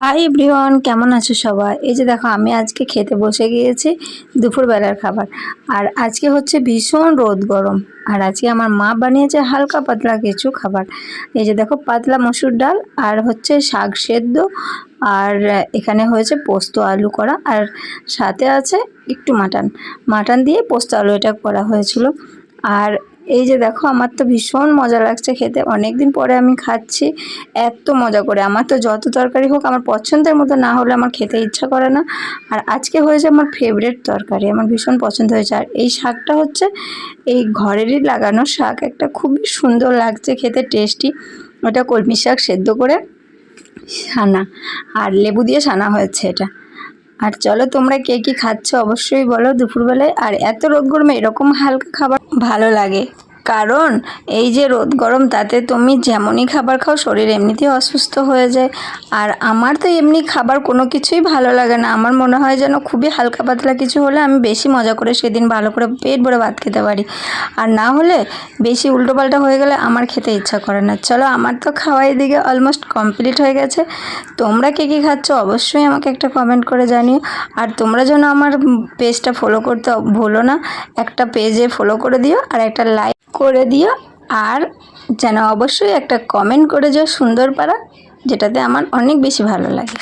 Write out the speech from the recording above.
Hi everyone, কেমন আছো সবাই? এই যে দেখো, আমি আজকে খেতে বসে গিয়েছি দুপুরবেলার খাবার। আর আজকে হচ্ছে ভীষণ রোদ গরম। আর আজকে আমার মা বানিয়েছে হালকা পাতলা কিছু খাবার। এই যে দেখো, পাতলা মসুর ডাল আর হচ্ছে শাক সেদ্ধ, আর এখানে হয়েছে পোস্ত আলু করা, আর সাথে আছে একটু মাটন। মাটন দিয়ে পোস্ত আলু এটা করা হয়েছিল। আর এই যে দেখো, আমার তো ভীষণ মজা লাগছে খেতে, অনেক দিন পরে আমি খাচ্ছি এত মজা করে। আমার তো যত তরকারি হোক, আমার পছন্দের মতো না হলে আমার খেতে ইচ্ছা করে না। আর আজকে হয়েছে আমার ফেভারিট তরকারি, আমার ভীষণ পছন্দ হয়েছে। আর এই শাকটা হচ্ছে এই ঘরেরই লাগানো শাক, একটা খুবই সুন্দর লাগছে খেতে, টেস্টি। ওটা কলমি শাক সেদ্ধ করে সানা, আর লেবু দিয়ে সানা হয়েছে এটা। আর চলো, তোমরা কে কী খাচ্ছ অবশ্যই বলো দুপুরবেলায়। আর এত রোদ গরমে এরকম হালকা খাবার ভালো লাগে, কারণ এই যে রোদ গরম, তাতে তুমি যেমনই খাবার খাও শরীর এমনিতেই অসুস্থ হয়ে যায়। আর আমার তো এমনি খাবার কোনো কিছুই ভালো লাগে না, আমার মনে হয় যেন খুবই হালকা পাতলা কিছু হলে আমি বেশি মজা করে সেদিন ভালো করে পেট ভরে ভাত খেতে পারি। আর না হলে বেশি উল্টোপাল্টা হয়ে গেলে আমার খেতে ইচ্ছা করে না। চলো, আমার তো খাওয়া এদিকে অলমোস্ট কমপ্লিট হয়ে গেছে। তোমরা কে কী খাচ্ছ অবশ্যই আমাকে একটা কমেন্ট করে জানিও। আর তোমরা যেন আমার পেজটা ফলো করতে ভুলো না, একটা পেজে ফলো করে দিও আর একটা লাইক করে দিও। আর যেন অবশ্যই একটা কমেন্ট করে যাও সুন্দর পারা, যেটাতে আমার অনেক বেশি ভালো লাগে।